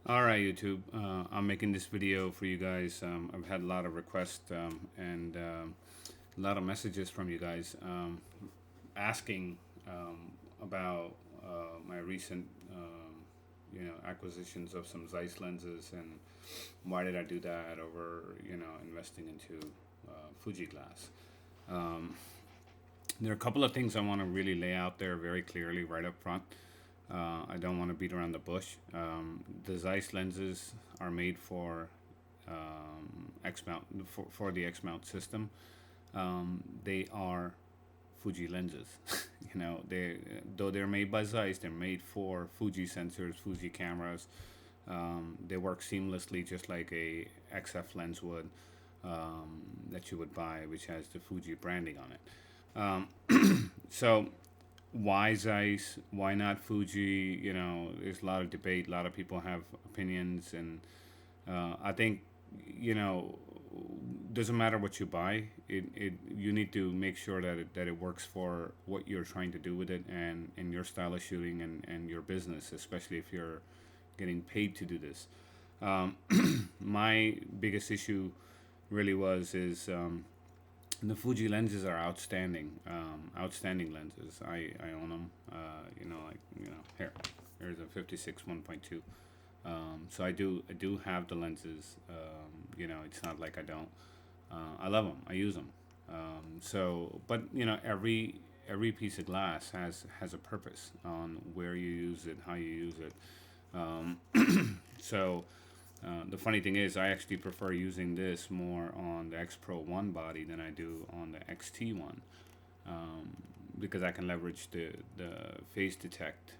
All right, YouTube. I'm making this video for you guys. I've had a lot of requests and a lot of messages from you guys asking about my recent, acquisitions of some Zeiss lenses and why did I do that over, investing into Fuji glass. Um, there are a couple of things I want to really lay out there very clearly right up front. I don't want to beat around the bush. The Zeiss lenses are made for X mount for the X mount system. They are Fuji lenses. They though they're made by Zeiss, they're made for Fuji sensors, Fuji cameras. They work seamlessly, just like a XF lens would that you would buy, which has the Fuji branding on it. So why Zeiss? Why not Fuji? There's a lot of debate. A lot of people have opinions, and I think you know doesn't matter what you buy. It you need to make sure that it works for what you're trying to do with it and your style of shooting and your business, especially if you're getting paid to do this. Um, my biggest issue really was is the Fuji lenses are outstanding lenses. I own them. Here's a 56 1.2. So I do have the lenses. It's not like I don't. I love them. I use them. But every piece of glass has a purpose on where you use it, how you use it. Um, so the funny thing is, I actually prefer using this more on the X Pro 1 body than I do on the XT one, because I can leverage the phase detect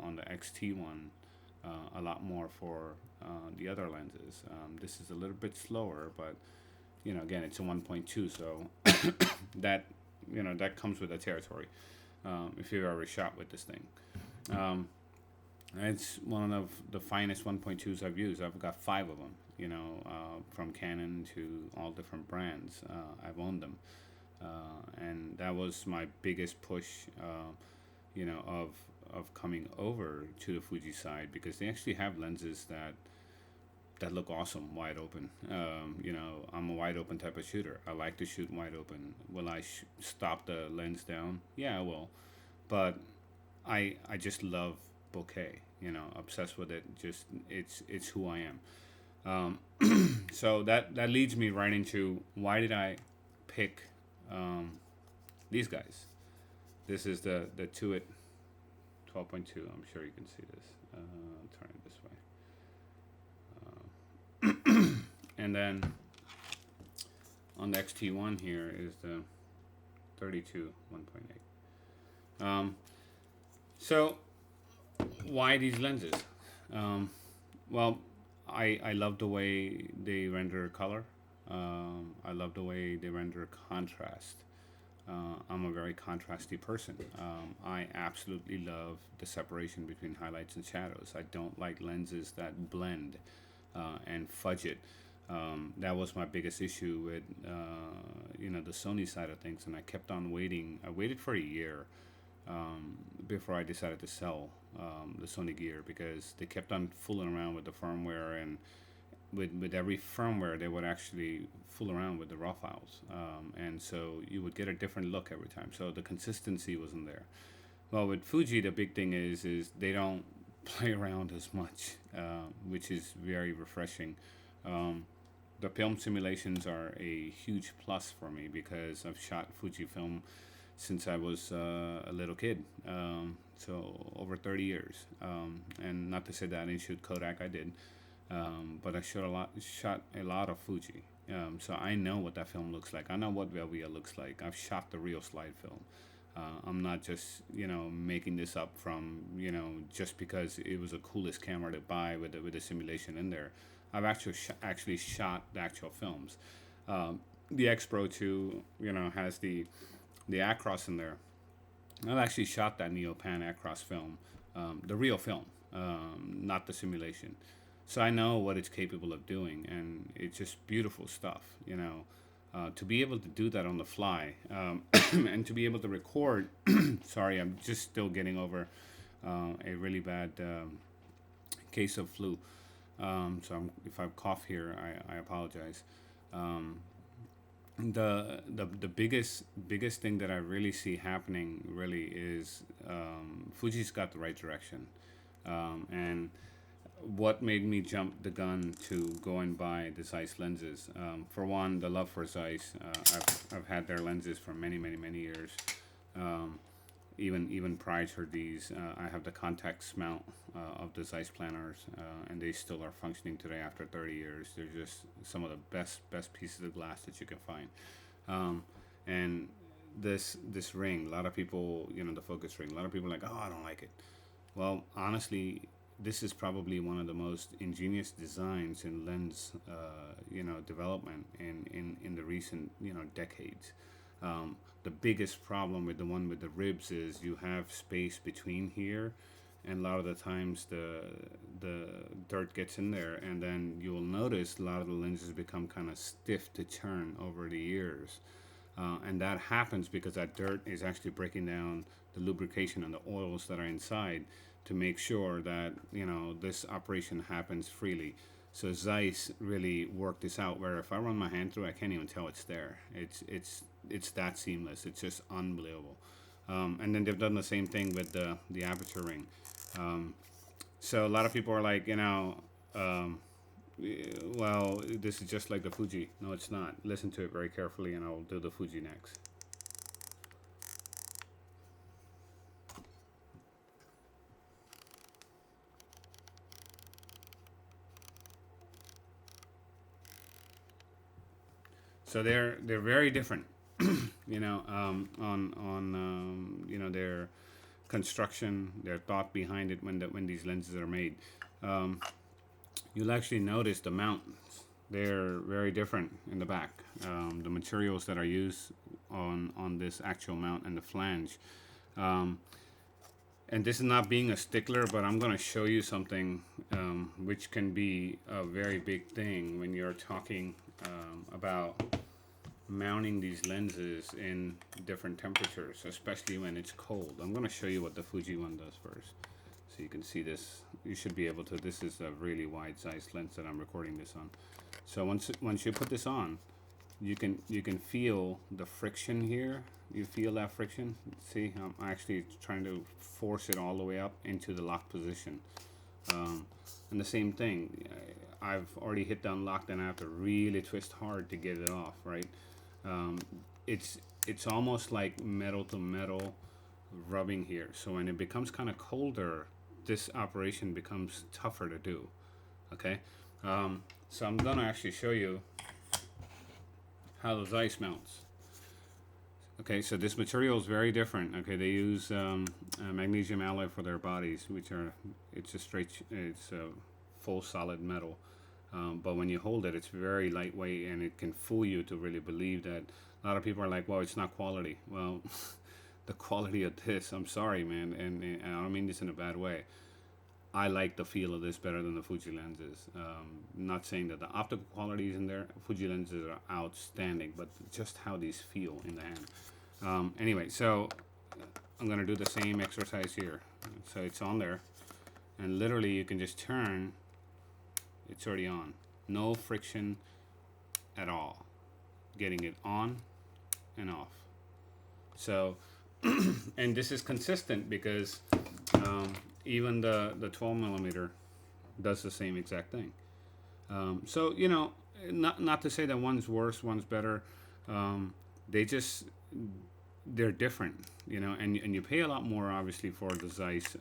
on the XT one a lot more for the other lenses. This is a little bit slower, but again, it's a 1.2, so that that comes with the territory. If you've ever shot with this thing. Um, it's one of the finest 1.2s I've used. I've got five of them, from Canon to all different brands. I've owned them. And that was my biggest push, you know, of, of coming over to the Fuji side because they actually have lenses that look awesome wide open. I'm a wide open type of shooter. I like to shoot wide open. Will I stop the lens down? Yeah, I will. But I just love bokeh. Obsessed with it. Just it's who I am. So that leads me right into why did I pick these guys? This is the Tuit 12.2. I'm sure you can see this. I'll turn it this way. And then on the XT1 here is the 32 1.8. So why these lenses? Um, well, I love the way they render color. I love the way they render contrast. I'm a very contrasty person. I absolutely love the separation between highlights and shadows. I don't like lenses that blend and fudge it. That was my biggest issue with the Sony side of things, and I kept on waiting. I waited for a year before I decided to sell the Sony gear because they kept on fooling around with the firmware, and with every firmware they would actually fool around with the raw files, and so you would get a different look every time. So the consistency wasn't there. Well, with Fuji, the big thing is they don't play around as much, which is very refreshing. Um, the film simulations are a huge plus for me because I've shot Fujifilm since I was a little kid. So over 30 years. And not to say that I didn't shoot Kodak, I did. But I shot a lot of Fuji. So I know what that film looks like. I know what Velvia looks like. I've shot the real slide film. I'm not just making this up from just because it was the coolest camera to buy with the simulation in there. I've actually shot the actual films. The X Pro 2 has the Acros in there. I've actually shot that Neopan Acros film, the real film, not the simulation. So I know what it's capable of doing, and it's just beautiful stuff. To be able to do that on the fly, and to be able to record. Sorry, I'm just still getting over a really bad case of flu. If I cough here, I apologize. Um, the biggest thing that I really see happening really is Fuji's got the right direction, and what made me jump the gun to go and buy the Zeiss lenses. For one, the love for Zeiss. I've had their lenses for many years. Um, even prior to these, I have the contact mount of the Zeiss planners, and they still are functioning today after 30 years. They're just some of the best pieces of glass that you can find. Um, and this ring, a lot of people, the focus ring, a lot of people are like, oh, I don't like it. Well, honestly, this is probably one of the most ingenious designs in lens, development in the recent, decades. The biggest problem with the one with the ribs is you have space between here, and a lot of the times the dirt gets in there, and then you'll notice a lot of the lenses become kind of stiff to turn over the years. And that happens because that dirt is actually breaking down the lubrication and the oils that are inside to make sure that this operation happens freely. So Zeiss really worked this out where if I run my hand through, I can't even tell it's there. It's that seamless. It's just unbelievable. And then they've done the same thing with the Aperture Ring. So a lot of people are like, well, this is just like the Fuji. No, it's not. Listen to it very carefully, and I'll do the Fuji next. So they're very different, on their construction, their thought behind it when these lenses are made. Um, you'll actually notice the mounts. They're very different in the back. The materials that are used on this actual mount and the flange. Um, and this is not being a stickler, but I'm going to show you something which can be a very big thing when you're talking about mounting these lenses in different temperatures, especially when it's cold. I'm going to show you what the Fuji one does first. So you can see this. You should be able to. This is a really wide size lens that I'm recording this on. So once you put this on, you can feel the friction here. You feel that friction? See, I'm actually trying to force it all the way up into the lock position. And the same thing, I've already hit down locked and I have to really twist hard to get it off, right? Um, it's almost like metal to metal rubbing here. So when it becomes kind of colder, this operation becomes tougher to do, okay? So I'm gonna actually show you how the Zeiss mounts. Okay, so this material is very different. Okay, they use magnesium alloy for their bodies, which are it's a full solid metal. But when you hold it, it's very lightweight, and it can fool you to really believe that. A lot of people are like, "Well, it's not quality." Well, the quality of this, I'm sorry, man, and I don't mean this in a bad way. I like the feel of this better than the Fuji lenses. Not saying that the optical qualities in there, Fuji lenses are outstanding, but just how these feel in the hand. Anyway, so I'm gonna do the same exercise here. So it's on there, and literally you can just turn. It's already on. No friction at all. Getting it on and off. So, and this is consistent because even the 12 millimeter does the same exact thing. So not to say that one's worse, one's better. They just they're different, and you pay a lot more obviously for the Zeiss.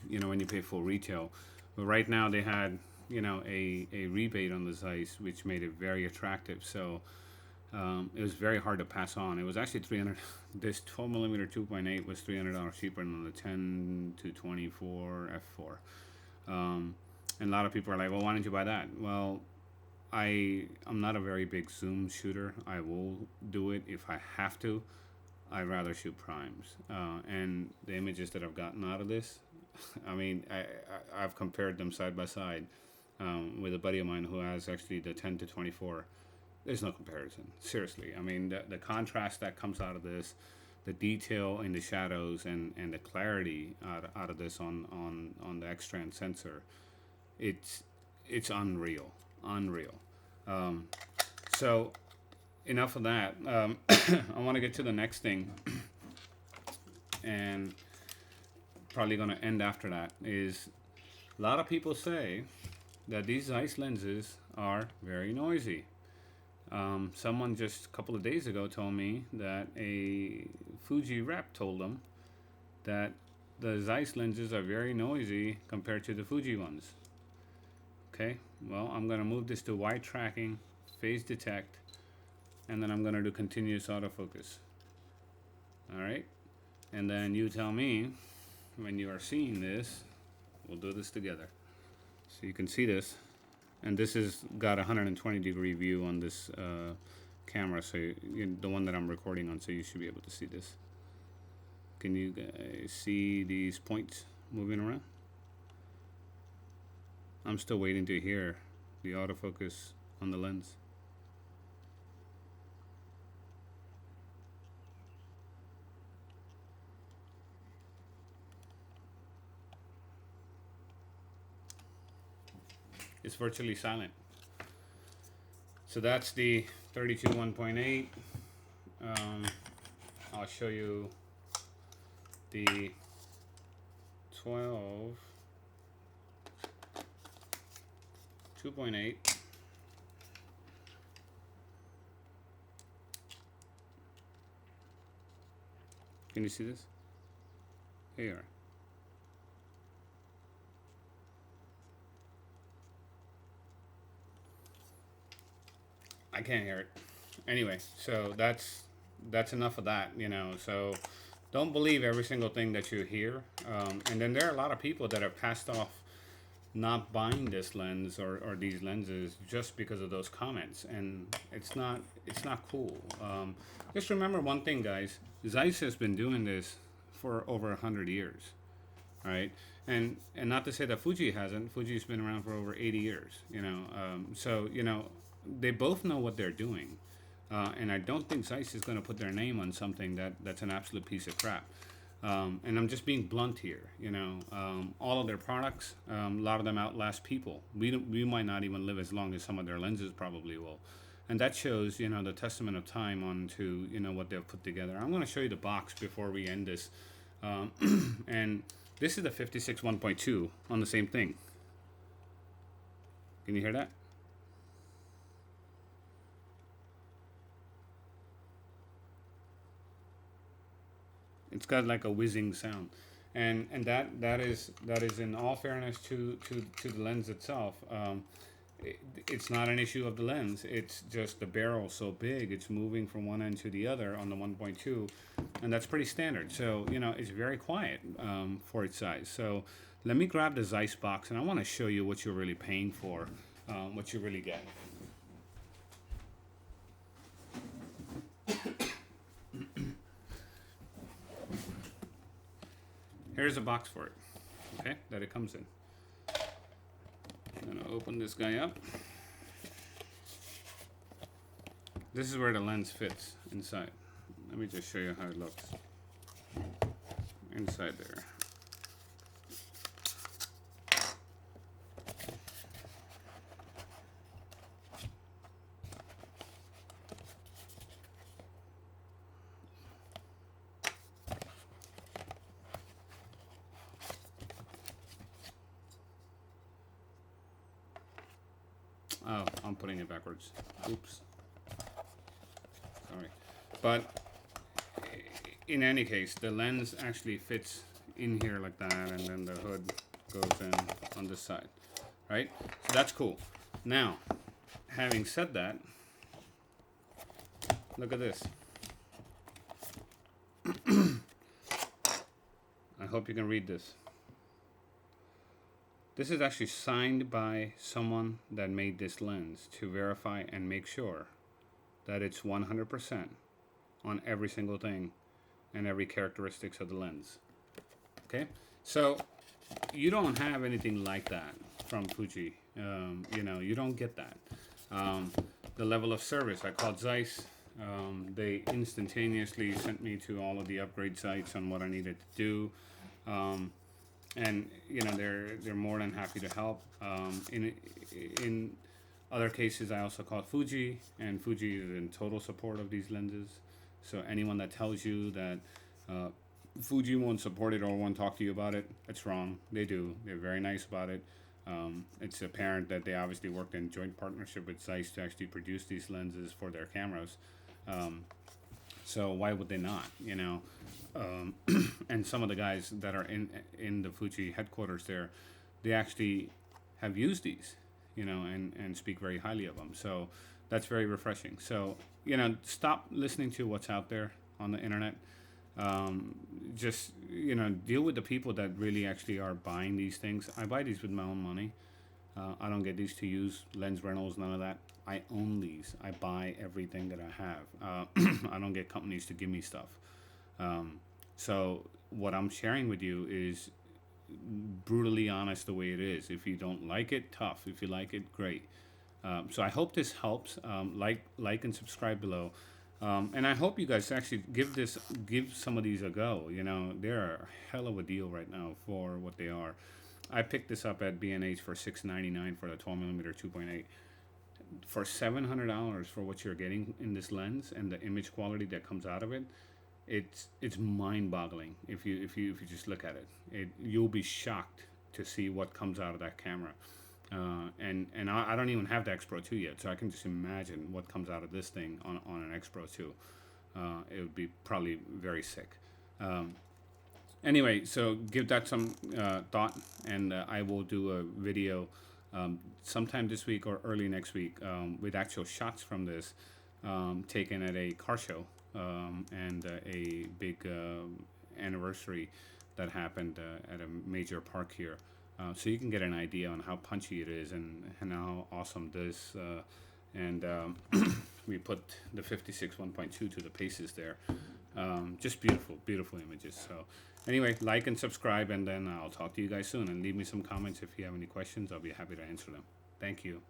When you pay full retail, but right now they had a rebate on the Zeiss, which made it very attractive. So it was very hard to pass on. It was actually 300. This 12 millimeter 2.8 was $300 cheaper than the 10 to 24 f4. And a lot of people are like, well, why didn't you buy that? Well, I'm not a very big zoom shooter. I will do it if I have to. I'd rather shoot primes. And the images that I've gotten out of this, I mean, I've compared them side by side with a buddy of mine who has actually the 10 to 24. There's no comparison. Seriously. I mean, the contrast that comes out of this, the detail in the shadows, and the clarity out of this on the X-Trans sensor it's unreal, unreal. So enough of that. I want to get to the next thing, and probably going to end after that. Is a lot of people say that these Zeiss lenses are very noisy. Someone just a couple of days ago told me that a Fuji rep told them that the Zeiss lenses are very noisy compared to the Fuji ones. Okay, well, I'm going to move this to wide tracking, phase detect, and then I'm going to do continuous autofocus. All right, and then you tell me when you are seeing this. We'll do this together. So you can see this, and this has got a 120-degree view on this camera, so the one that I'm recording on, so you should be able to see this. Can you guys see these points moving around? I'm still waiting to hear the autofocus on the lens. It's virtually silent. So that's the 32 1.8. I'll show you the 12 2.8. Can you see this? Here you are. I can't hear it. Anyway, so that's enough of that, you know. So don't believe every single thing that you hear. And then there are a lot of people that have passed off not buying this lens or these lenses just because of those comments, and it's not cool. Just remember one thing, guys. Zeiss has been doing this for over 100 years, right? And not to say that Fuji hasn't. Fuji's been around for over 80 years, you know. So you know, they both know what they're doing, and I don't think Zeiss is going to put their name on something that's an absolute piece of crap. And I'm just being blunt here, you know. All of their products, a lot of them outlast people. We might not even live as long as some of their lenses probably will, and that shows, you know, the testament of time onto, you know, what they've put together. I'm going to show you the box before we end this, and this is the 56 1.2 on the same thing. Can you hear that? It's got like a whizzing sound, and that is in all fairness to the lens itself. It's not an issue of the lens. It's just the barrel so big, it's moving from one end to the other on the 1.2, and that's pretty standard. So you know, it's very quiet for its size. So let me grab the Zeiss box, and I want to show you what you're really paying for, what you really get. Here's a box for it, okay, that it comes in. I'm gonna open this guy up. This is where the lens fits inside. Let me just show you how it looks inside there. Oh, I'm putting it backwards. Oops. Sorry. But in any case, the lens actually fits in here like that, and then the hood goes in on this side, right? So that's cool. Now, having said that, look at this. I hope you can read this. This is actually signed by someone that made this lens to verify and make sure that it's 100% on every single thing and every characteristics of the lens. Okay, so you don't have anything like that from Fuji. You know, you don't get that. The level of service, I called Zeiss. They instantaneously sent me to all of the upgrade sites on what I needed to do. and they're more than happy to help. In other cases, I also call Fuji, and Fuji is in total support of these lenses. So anyone that tells you that uh, Fuji won't support it or won't talk to you about it, it's wrong. They do. They're very nice about it. It's apparent that they obviously worked in joint partnership with Zeiss to actually produce these lenses for their cameras. Um, so why would they not? Um, and some of the guys that are in the Fuji headquarters there, they actually have used these, and speak very highly of them. So that's very refreshing. So stop listening to what's out there on the internet. Just deal with the people that really actually are buying these things. I buy these with my own money. I don't get these to use lens rentals, none of that. I own these. I buy everything that I have. I don't get companies to give me stuff. So what I'm sharing with you is brutally honest the way it is. If you don't like it, tough. If you like it, great. So I hope this helps. Like and subscribe below. And I hope you guys actually give some of these a go. They're a hell of a deal right now for what they are. I picked this up at B&H for $6.99 for the 12mm 2.8. For $700 for what you're getting in this lens and the image quality that comes out of it, it's mind-boggling. If you just look at it, you'll be shocked to see what comes out of that camera. And I don't even have the X Pro 2 yet, so I can just imagine what comes out of this thing on an X Pro 2. It would be probably very sick. Anyway, so give that some thought, and I will do a video sometime this week or early next week with actual shots from this taken at a car show and a big anniversary that happened at a major park here. So you can get an idea on how punchy it is and how awesome this and we put the 56 1.2 to the paces there. Just beautiful images. So anyway, like and subscribe, and then I'll talk to you guys soon, and leave me some comments if you have any questions. I'll be happy to answer them. Thank you.